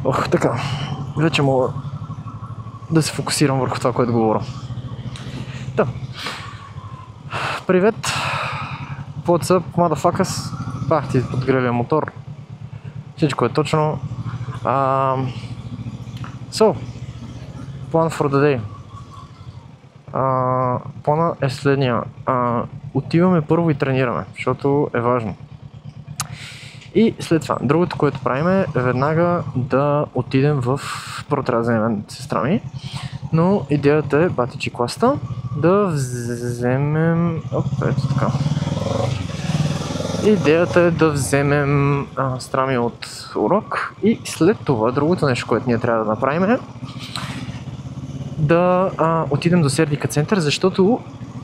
Ох, така. Вече мога да се фокусирам върху това, което говоря. Да. Привет. What's up, motherfuckers? Пах ти подгрелия мотор. Всичко е точно. So, plan for the day. Плана е следния. Отиваме първо и тренираме, защото е важно. И след това, другото, което правим е веднага да отидем в... Първо трябва да вземем сестра ми, но идеята е, батичи класта, да вземем... ето така. Идеята е да вземем сестра ми от урок и след това, другото нещо, което ние трябва да направим е да отидем до Сердика център, защото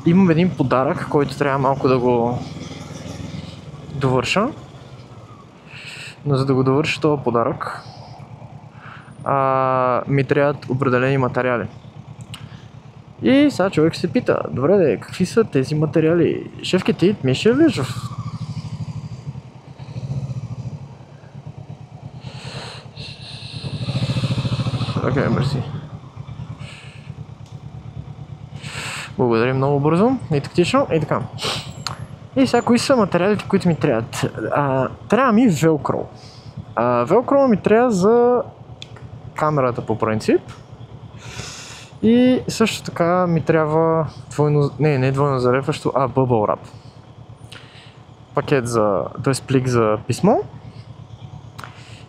имам един подарък, който трябва малко да го довърша. Но за да го довърша този подарък, ми трябват определени материали. И сега човек се пита, добре, какви са тези материали? Шефке, ти ми ще влезеш в... Окей, мерси. Благодарим много бързо и тактично и така. И сега, кои са материалите, които ми трябват? Трябва ми велкро. Велкро ми трябва за камерата по принцип. И също така ми трябва двойно, не двойно залепващо, bubble wrap. Пакет за, т.е. плик за писмо.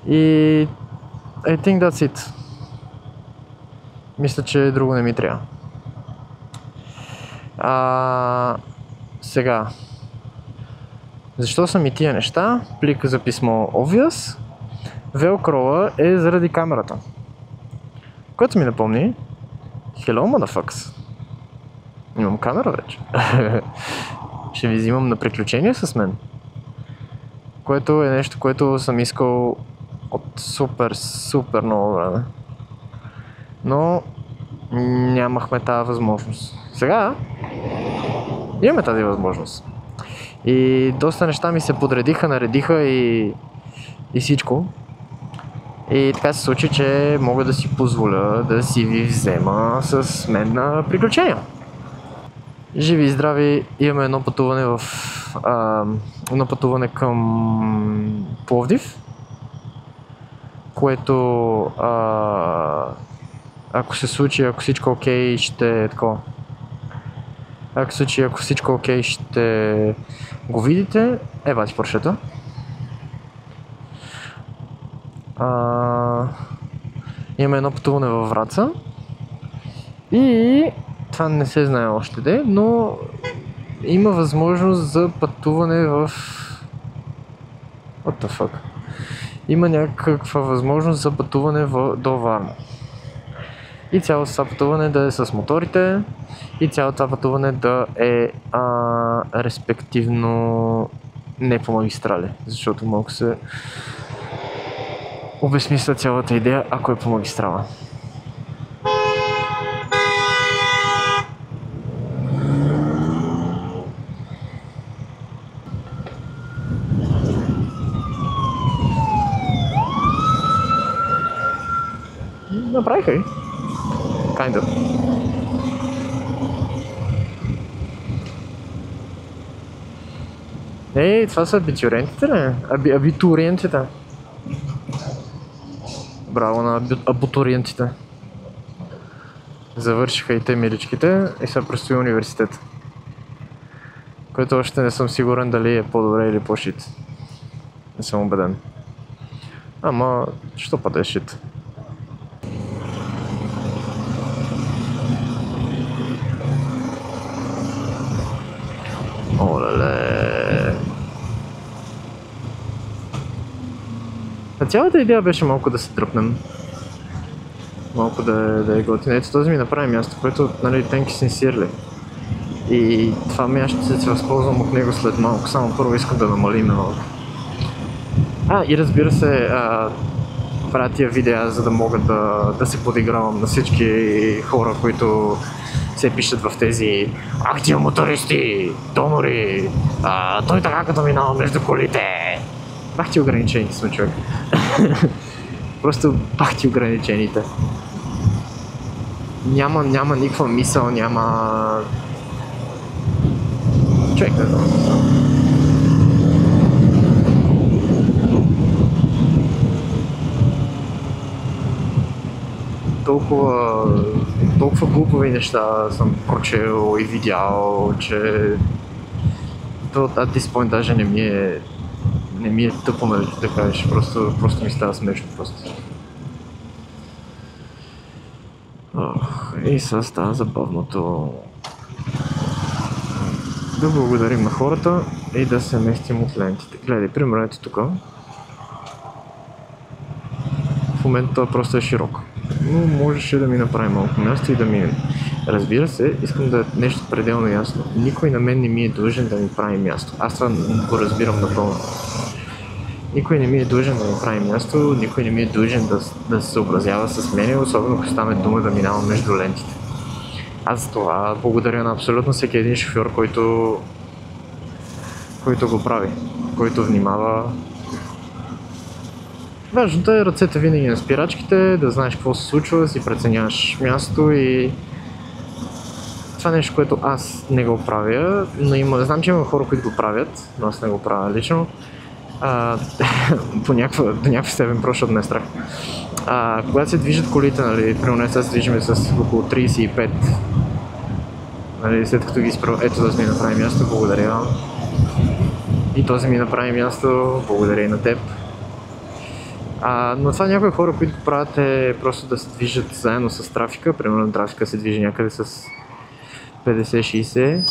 И I think that's it. Мисля, че друго не ми трябва. Сега. Защо са ми тия неща? Плика за писмо obvious. Велкрола е заради камерата. Което ми напомни. Hello, motherfuckers. Имам камера вече. Ще ви взимам на приключения с мен. Което е нещо, което съм искал от супер много време. Но нямахме тази възможност. Сега имаме тази възможност. И доста неща ми се подредиха, наредиха и всичко. И така се случи, че мога да си позволя да си ви взема с мен на приключения. Живи и здрави, имаме едно пътуване към Пловдив, което ако се случи, ако всичко окей, ще е такова. Ако всичко окей, ще го видите. Бати поршето. Имаме едно пътуване във Враца. И това не се знае още де, но има възможност за пътуване в... What the fuck? Има някаква възможност за пътуване до Варна. И цялото това пътуване да е с моторите и цялото това пътуване да е респективно не по магистрали, защото малко се обезмисля цялата идея, ако е по магистрала. Направиха ли? Kind of. Това са абитуриентите, ли? Абитуриентите. Браво на абитуриентите. Завършиха и те миличките и сега предстои университет. Който още не съм сигурен дали е по-добре или по-шит. Не съм убеден. Ама, що па да е шит? Олеле. Цялата идея беше малко да се тръпнем. Малко да е готино. Ето този ми направи място, което, нали, thank you sincerely. И това място ще се възползвам от него след малко. Само първо искам да намалим малко. И разбира се, правя тия видеа, за да мога да се подигравам на всички хора, които се пишат в тези тия мотористи, донори, той така като минава между колите. Ти ограничени сме, човек. Просто пахти ограничените. Няма никаква мисъл, няма... Човек не знам. Толкова глупави неща съм прочел и видял, че at this point даже не ми е тъпо, нали, да кажеш, просто ми става смешно просто. И сега става забавното да благодарим на хората и да се местим от лентите. Гледай, примерно ето тук. В момента това просто е широко. Но можеше да ми направи малко място и да минем. Разбира се, искам да е нещо пределно ясно. Никой на мен не ми е длъжен да ми прави място. Аз това го разбирам напълно. Никой не ми е длъжен да ми прави място, никой не ми е длъжен да се съобразява с мен, особено ако стане дума да минавам между лентите. Аз за това благодаря на абсолютно всеки един шофьор, който го прави, който внимава. Важното е ръцете винаги на спирачките, да знаеш какво се случва, да си преценяваш място и това е нещо, което аз не го правя, но знам, че има хора, които го правят, но аз не го правя лично. До някаква степен просто да ме е страх. Когато се движат колите, нали, примерно сега се движиме с около 35, нали, след като ги спра, ето да ми направи място, благодаря. И този ми направи място, благодаря и на теб. Но това някои хора, които го правят е просто да се движат заедно с трафика, примерно трафика се движи някъде с 50-60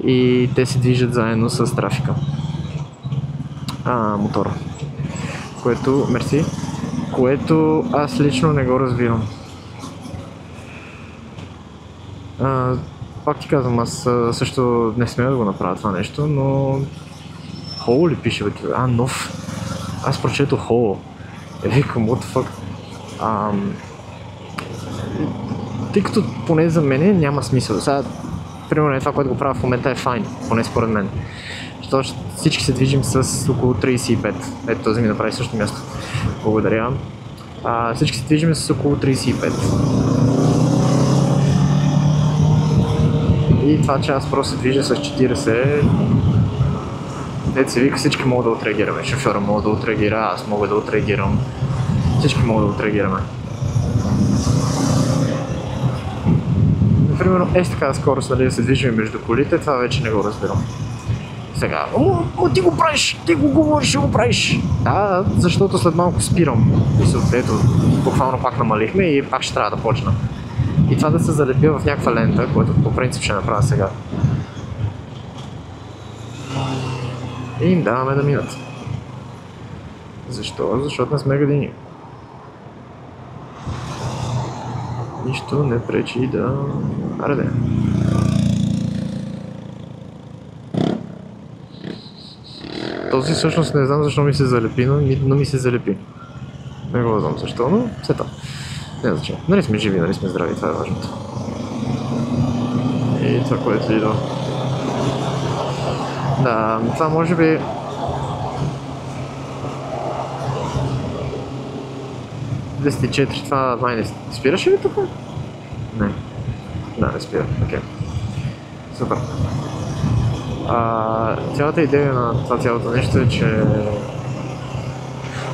и те се движат заедно с трафика. Мотора. Което аз лично не го разбирам. Пак ти казвам, аз също не смея да го направя това нещо, но... Холо ли пише, бе? Нов. Аз прочетох холо. Викам, what the fuck. Тъй като поне за мен няма смисъл. Сега, примерно това, което го правя в момента е файн, поне според мен. Защото всички се движим с около 35. Ето този ми направи също място. Благодаря. Всички се движим с около 35. И това, че аз просто се движа с 40, дето се вика, всички могат да отреагираме. Шофьора мога да отреагира, аз мога да отреагирам. Всички могат да отреагираме. Например, така скорост, нали, да се движим между колите, това вече не го разбирам. Сега, ти го правиш, ти го говориш, ще го правиш. Да, защото след малко спирам. И ето, буквално пак намалихме и пак ще трябва да почна. И това да се залепя в някаква лента, което по принцип ще направя сега. И им даваме да минат. Защо? Защото не сме гадини. Нищо не пречи да... Аре. Този всъщност не знам защо ми се залепи, но ми се залепи. Не го знам защо, но все това. Не значи. Нали сме живи, нали сме здрави, това е важното. И това, което идва. Да, това може би... $204, това май не спираше ли тук? Не. Да, не спира, окей. Супер. Цялата идея на това цялото нещо е, че...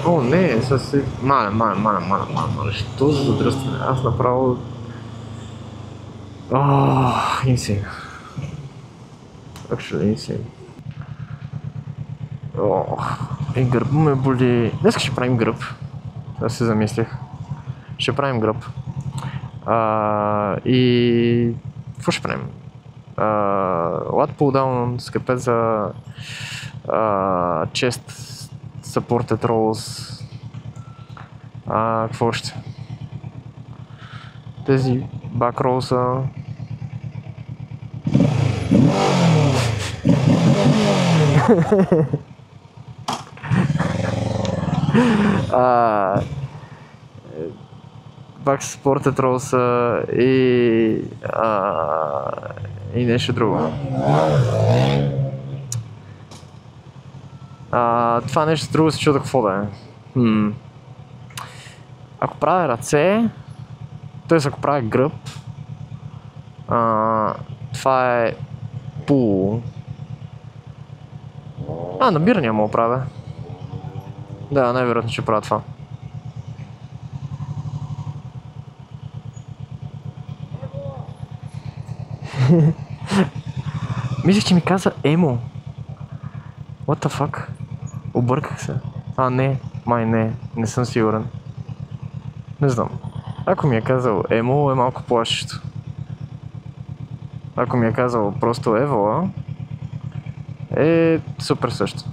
О, не, Маля, що за задръстване? Аз направо... Insane. Actually insane. И гърба ме боли. Днес ще правим гръб. Аз се замислих. Ще правим гръб. И... Какво ще правим? Lat pull down, скъпе за chest supported rolls. Какво още? Тези back rolls-а. Back supported rolls-а и нещо друго. Това нещо друго се чуда какво да е. Ако правя ръце, т.е. ако правя гръб, това е пул. Набирания мога правя. Да, най-вероятно ще правя това. Мислех, че ми каза емо. What the fuck? Обърках се. Не, май не съм сигурен. Не знам. Ако ми е казал емо, е малко плашещо. Ако ми е казал просто Евола, е супер също.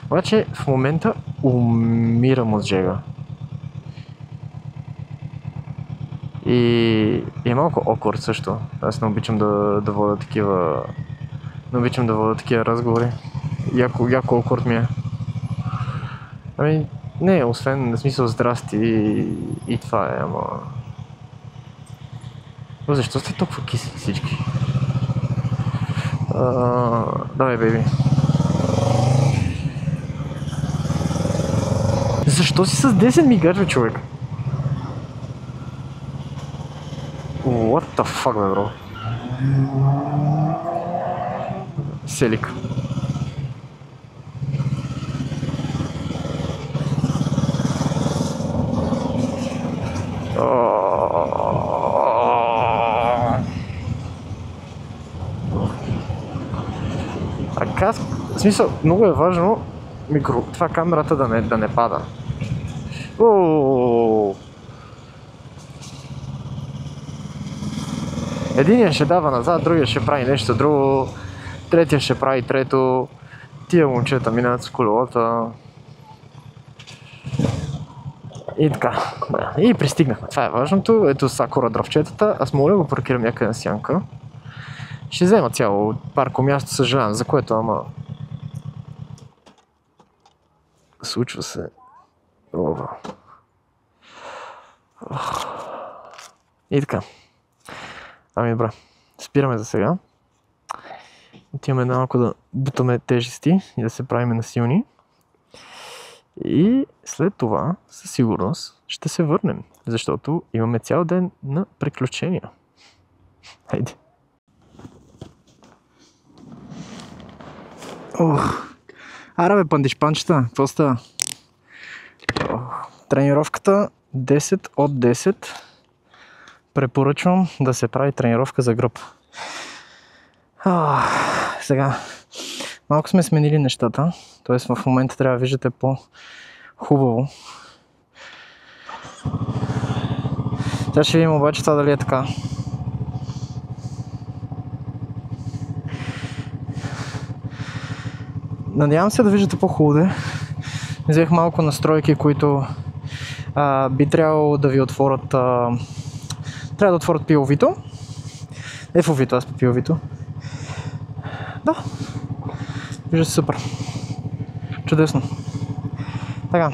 Обаче в момента умирам от жега. И е малко awkward също. Аз не обичам да водя такива... Не обичам да водя такива разговори. Яко awkward ми е. Не, освен на смисъл здрасти и това е, ама... Защо сте толкова кисли всички? Давай, бейби. Защо си с 10 мигач, бе, човек? What the fuck, бе, бро? Селик. В смисъл, много е важно това камерата да не пада. Единият ще дава назад, другия ще прави нещо друго, третия ще прави трето, тия момчета минават с колелата. И така. И пристигнахме. Това е важното. Ето Сакура дравчетата. Аз мога да го паркирам някъде на сянка. Ще взема цяло парко място, съжалявам, за което, ама... Случва се. И така. Добре. Спираме за сега. Отиваме малко да бутаме тежести и да се правим насилни. И след това, със сигурност, ще се върнем, защото имаме цял ден на приключения. Хайде. Ара бе, пандишпанчета, какво става? Тренировката 10 от 10. Препоръчвам да се прави тренировка за гръб. Сега, малко сме сменили нещата, т.е. в момента трябва да виждате по-хубаво. Сега ще видим обаче това дали е така. Надявам се да виждате по-хубаво. Взех малко настройки, които би трябвало да ви отворят. Трябва да отворят POV-то. FOV-то, аз по POV-то. Да. Вижда се супер. Чудесно. Така,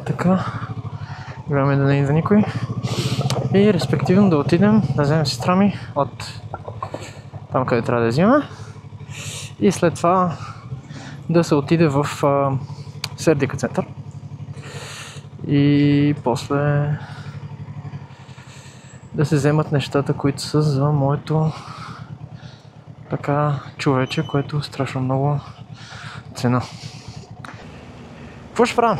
Така. Гледаме да не идва никой. И респективно да отидем да вземем сестра ми от там, къде трябва да я взимаме. И след това да се отиде в Сердика център. И после да се вземат нещата, които са за моето така човече, което страшно много цена. Какво ще правя?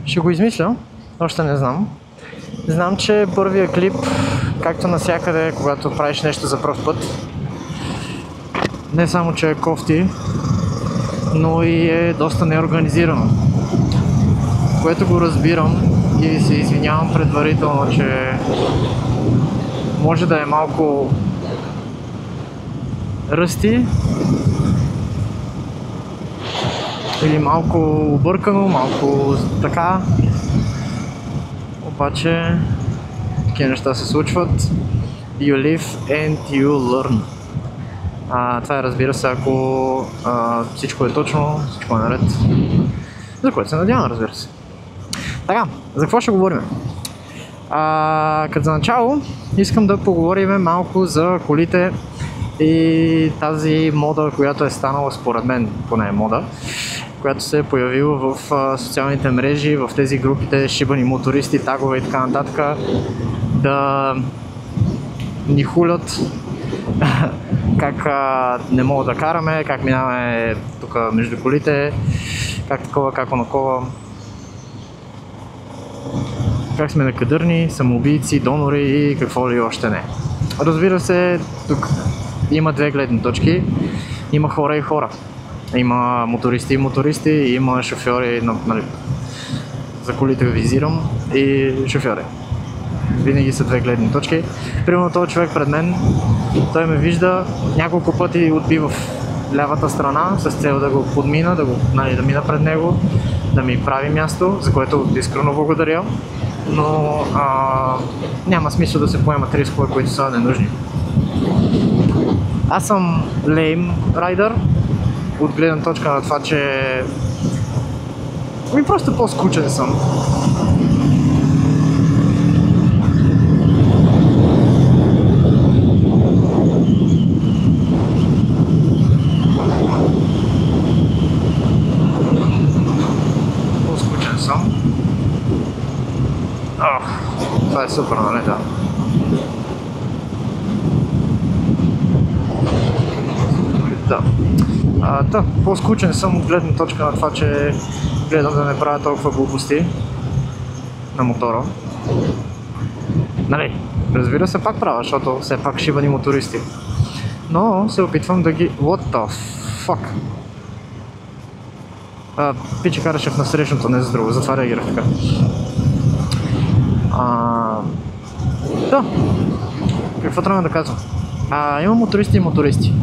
Ще го измисля, още не знам. Знам, че първия клип, както навсякъде, когато правиш нещо за пръв път, не само, че е кофти, но и е доста неорганизирано. Което го разбирам и се извинявам предварително, че може да е малко ръсти или малко объркано, малко така. Обаче такива неща се случват. You live and you learn. Това е, разбира се, ако всичко е точно, всичко е наред. За което се надявам, разбира се. Така, за какво ще говорим? Като за начало искам да поговорим малко за колите и тази мода, която е станала според мен, поне мода, която се е появила в социалните мрежи, в тези групите шибани мотористи, тагове и така нататък, да ни хулят как не мога да караме, как минаваме тук между колите, как такова, как онакова, как сме некадърни, самоубийци, донори и какво ли още не. Разбира се, тук има две гледни точки, има хора и хора. Има мотористи и мотористи, има шофьори, нали, за колите визирам, и шофьори. Винаги са две гледни точки. Примерно този човек пред мен, той ме вижда, няколко пъти отби в лявата страна с цел да го подмина, да мина пред него, да ми прави място, за което искрено благодаря. Но няма смисъл да се поемат рискове, които са ненужни. Аз съм лейм райдър, от гледна точка на това, че просто по-скучен съм. Това е супер, нали, да. Да. По-скучен съм от гледна точка на това, че гледам да не правя толкова глупости на мотора. Нали, разбира се, пак правя, защото все пак шибани мотористи. Но се опитвам да ги... What the fuck? Пиче караше в насрещното, не за друго, затова реагирах така. Да, какво трябва да казвам? Има мотористи и мотористи.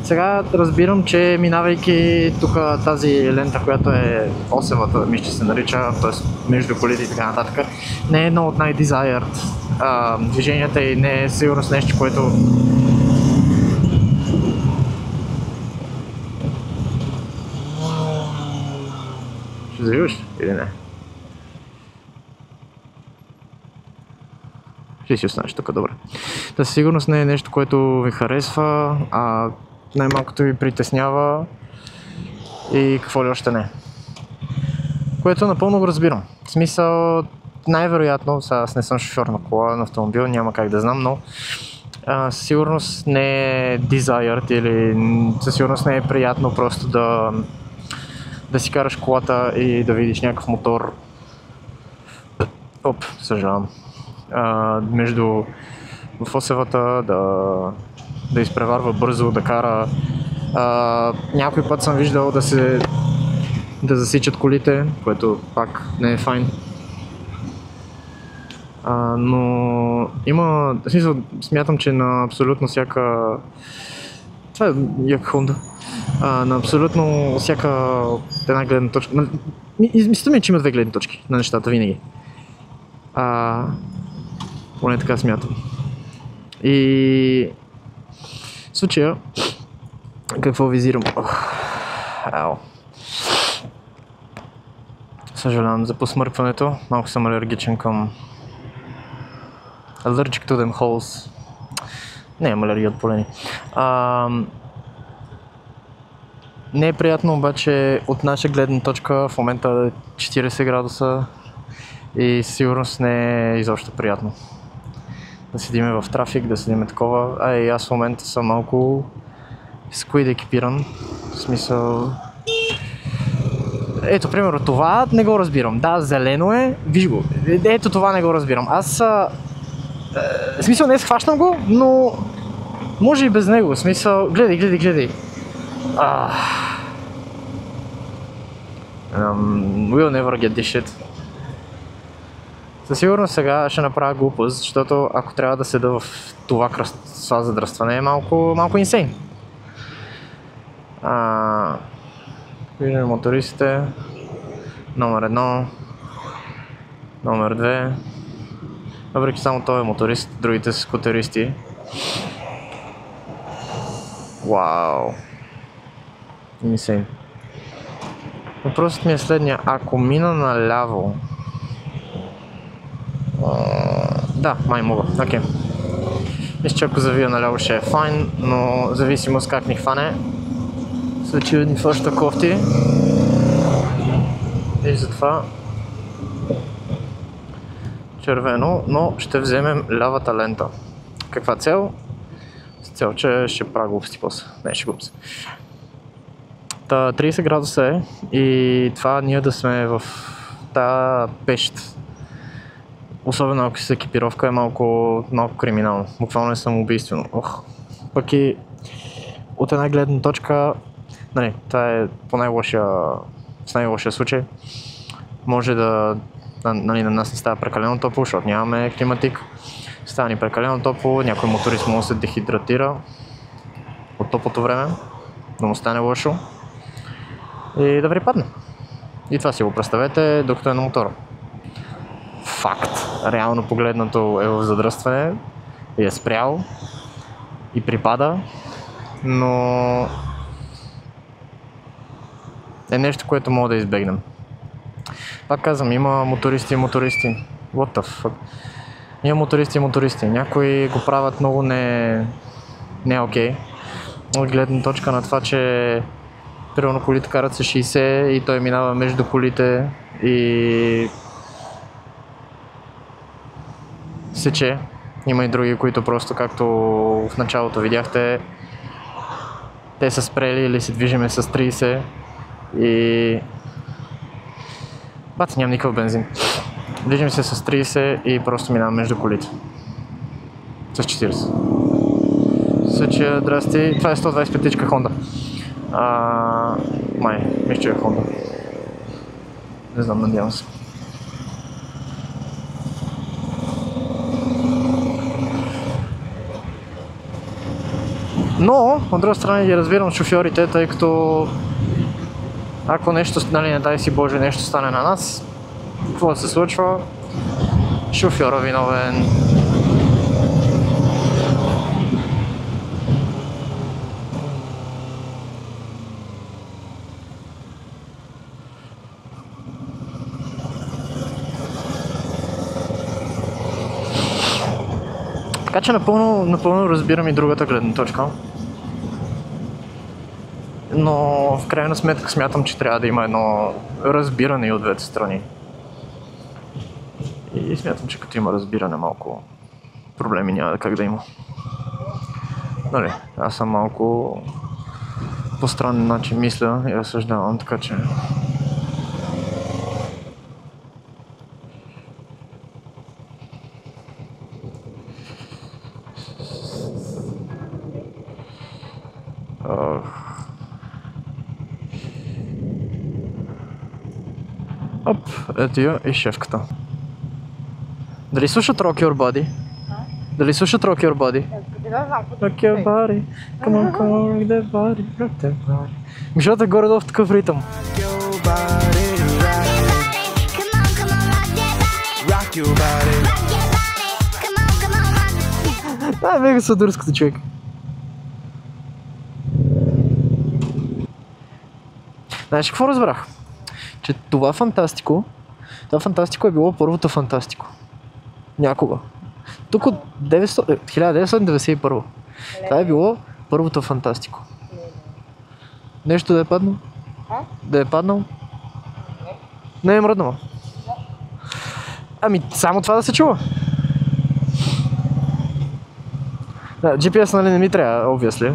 Сега разбирам, че минавайки тук тази лента, която е осевата, мисля, че се нарича, т.е. между колите и така нататък, не е едно от най-desired движенията и не е сигурно с нещо, което... Ще завиваш или не? Ще си останеш тук, добре. Със сигурност не е нещо, което ви харесва, най-малкото ви притеснява и какво ли още не. Което напълно го разбирам. В смисъл, най-вероятно, сега аз не съм шофьор на кола, на автомобил, няма как да знам, но със сигурност не е desired или със сигурност не е приятно просто да си караш колата и да видиш някакъв мотор. Съжалявам. В осевата да изпреварва бързо, да кара. Някой път съм виждал да засичат колите, което пак не е файн. Но има, в смисъл, смятам, че на абсолютно всяка... Това е як Honda. На абсолютно всяка една гледна точка... Мисля ми, че има две гледни точки на нещата винаги. Поне така смятам. И в случая, какво визирам? Съжалявам за посмъркването, малко съм алергичен към... Allergic to them holes. Не имам алергия от полени. Не е приятно, обаче от наша гледна точка в момента е 40 градуса и сигурност не е изобщо приятно. Да седиме в трафик, да седиме такова. И аз в момента съм малко скуид екипиран. В смисъл... Ето, примерно, това не го разбирам. Да, зелено е, виж го. Ето това не го разбирам. Аз... в смисъл, не схващам го, но... Може и без него. В смисъл, гледай. We'll never get this shit. Със сигурност сега ще направя глупост, защото ако трябва да седа в това кръстова задръстване е малко инсейн. Виждаме мотористите. Номер 1. Номер 2. Въпреки само той е моторист, другите са скутеристи. Вау. Инсейн. Въпросът ми е следния. Ако мина наляво... Да, май мога. Окей. Мисля, че ако завия наляво ще е файн, но зависимо с как ни хване. След ни фаща кофти. И затова червено, но ще вземем лявата лента. Каква цел? С цел, че ще правя глупости после. Не, ще глупости. 30 градуса е и това ние да сме в тази пещ. Особено ако си с екипировка е малко криминално. Буквално е самоубийствено. Пък и от една гледна точка, нали, това е по най-лошия случай. Може нали, на нас не става прекалено топло, защото нямаме климатик. Става ни прекалено топло, някой моторист може да се дехидратира от топлото време, да му стане лошо и да припадне. И това си го представете, докато е на мотора. Факт. Реално погледнато е в задръстване и е спрял и припада, но е нещо, което мога да избегнем. Пак казвам, има мотористи и мотористи. What the fuck? Има мотористи и мотористи. Някои го правят много не окей. От гледна точка на това, че примерно колите карат с 60 и той минава между колите и сече. Има и други, които просто, както в началото видяхте, те са спрели или се движиме с 30 и бат, нямам никакъв бензин. Движим се с 30 и просто минавам между колите. С 40. Съче, здрасти. Това е 125-тичка Honda. Мисля, че е Honda. Не знам, надявам се. Но, от друга страна ги разбирам шофьорите, тъй като ако нещо, нали, не дай си Боже, нещо стане на нас, какво се случва? Шофьора виновен. Така че напълно разбирам и другата гледна точка. Но в крайна сметка смятам, че трябва да има едно разбиране и от двете страни. И смятам, че като има разбиране, малко проблеми няма как да има. Нали, аз съм малко по странен начин мисля и разсъждавам, така че... Оп, ето я и шефката. Дали слушат Rock Your Body? Дали слушат Rock Your Body? Rock Your Body, come on, rock that body, rock that body. Защото е горе-долу в такъв ритъм. Това е мега сладурското, човек. Знаеш какво разбрах? Че това фантастико е било първото фантастико. Някога. Тук от 1991. Това е било първото фантастико. Нещо да е паднал? Да е паднал? Не е мръднало. Ами, само това да се чува. Да, GPS нали не ми трябва, obviously.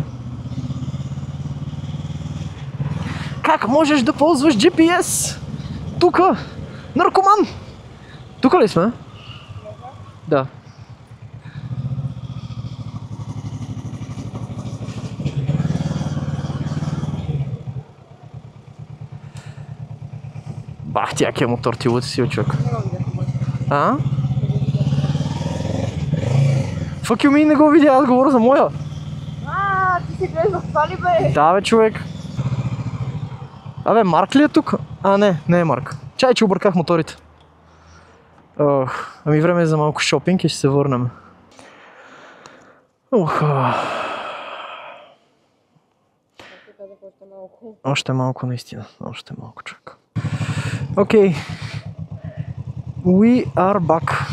Как можеш да ползваш GPS? Тука! Наркоман! Тука ли сме? Да. Бах, тякия мотор ти луti си, човек. А? Fuck you mean, не го видя, аз говоря за моя. Ти си гледаш в това ли бе? Да бе, човек. Абе, Марк ли е тук? Не е Марк. Чай, че обърках моторите. Ами време е за малко шопинг и ще се върнем. Още малко наистина. Още малко, човек. Окей. We are back.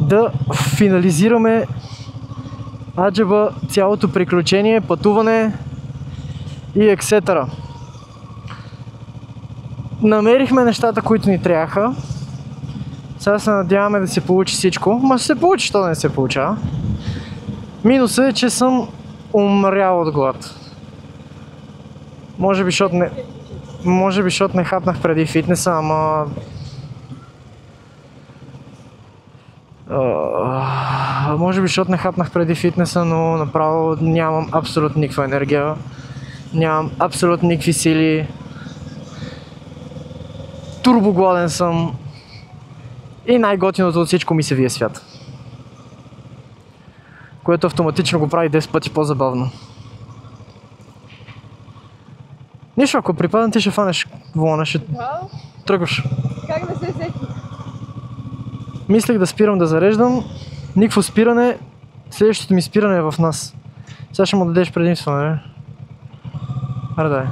Да финализираме аджеба цялото приключение, пътуване и ексетъра. Намерихме нещата, които ни трябваха. Сега се надяваме да се получи всичко. Ма ще се получи, що да не се получава. Минусът е, че съм умрял от глад. Може би, защото не хапнах преди фитнеса, ама... може би, защото не хапнах преди фитнеса, но направо нямам абсолютно никаква енергия. Нямам абсолютно никакви сили. Турбогладен съм. И най-готиното от всичко ми се вие свят. Което автоматично го прави 10 пъти по-забавно. Нищо, ако припадам, ти ще фанеш волана, ще тръгваш. Как не се сети? Мислех да спирам да зареждам. Никакво спиране. Следващото ми спиране е в нас. Сега ще му дадеш предимство, не? Аре дай.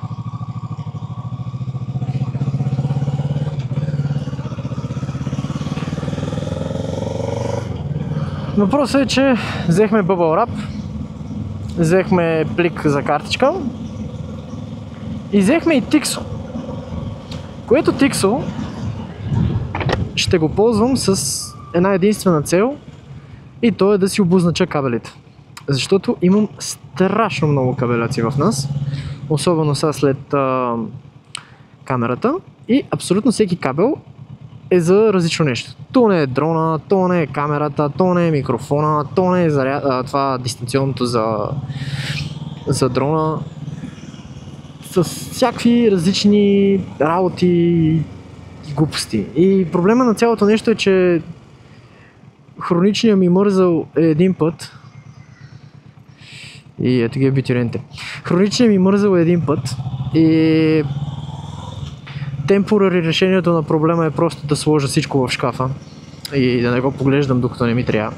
Въпросът е, че взехме Bubble Wrap, взехме плик за картичка и взехме и Tixo. Което Tixo ще го ползвам с една единствена цел и то е да си обознача кабелите. Защото имам страшно много кабеляци в нас, особено сега след камерата и абсолютно всеки кабел е за различно нещо. То не е дрона, то не е камерата, то не е микрофона, то не е това дистанционното за дрона. С всякакви различни работи и глупости. И проблема на цялото нещо е, че хроничният ми мързъл е един път. И ето ги е битюренте. Хроничният ми мързъл е един път и темпорари решението на проблема е просто да сложа всичко в шкафа и да не го поглеждам докато не ми трябва.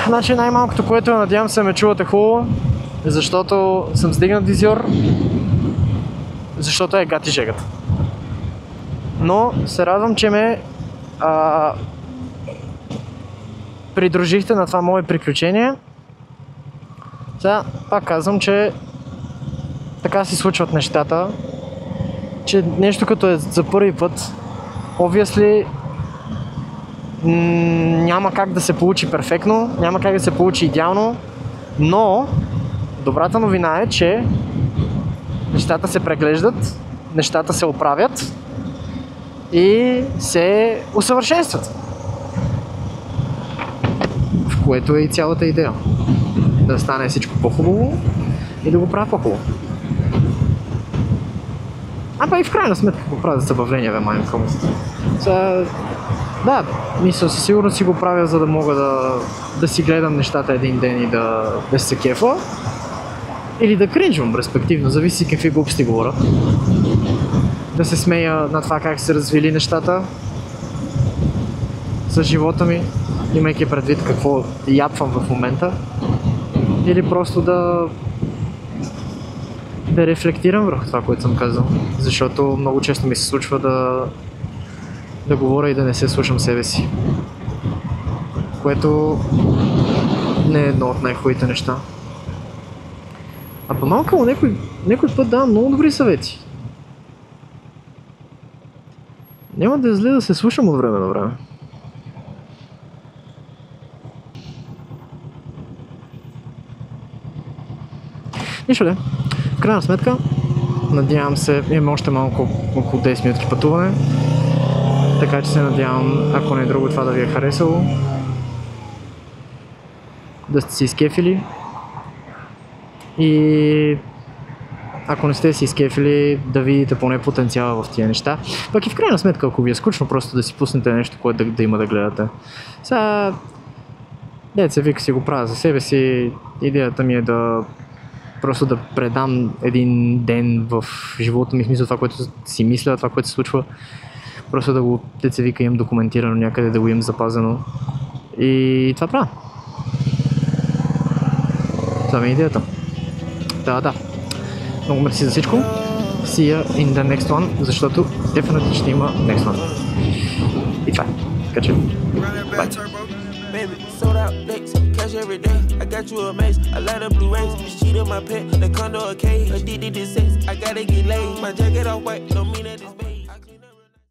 Значи най-малкото, което надявам се ме чувате хубаво, защото съм стигнат визиор, защото е гати жегата. Но се радвам, че ме придружихте на това мое приключение. Сега пак казвам, че така си случват нещата, че нещо като е за първи път, obviously няма как да се получи перфектно, няма как да се получи идеално, но добрата новина е, че нещата се преглеждат, нещата се оправят и се усъвършенстват. В което е и цялата идея. Да стане всичко по-хубаво и да го правя по-хубаво. И в крайна сметка го правя за забавление, майнко. Да, мисля, със сигурност си го правя, за да мога да си гледам нещата един ден и да се кефа. Или да кринжвам, респективно, зависи какви глупости говоря. Да се смея на това как се развили нещата с живота ми, имайки предвид какво япвам в момента. Или просто да рефлектирам върху това, което съм казал. Защото много често ми се случва да говоря и да не се слушам себе си. Което не е едно от най-хубавите неща. А по-малко някой път давам много добри съвети. Няма да е зле да се слушам от време на време. Нищо де. В крайна сметка, надявам се, имаме още малко, около 10 минутки пътуване. Така че се надявам, ако не е друго, това да ви е харесало. Да сте си изкефили. И ако не сте си изкефили, да видите поне потенциала в тия неща. Пък и в крайна сметка, ако ви е скучно, просто да си пуснете нещо, което да има да гледате. Сега, деца вика си го правя за себе си. Идеята ми е просто да предам един ден в живота ми, в смисъл това, което си мисля, това, което се случва. Просто да го, деца вика, имам документирано някъде, да го имам запазено. И това правя. Това ми е идеята. Да. Много мерси за всичко. See you in the next one, защото definitely ще има next one. И това е. Така че, bye. Baby, sold out licks, cash every day. I got you a mace, I light up blue rays. This cheat on my pet, the condo a cage. Addicted to sex, I gotta get laid. My jacket off white, don't mean that it's bad.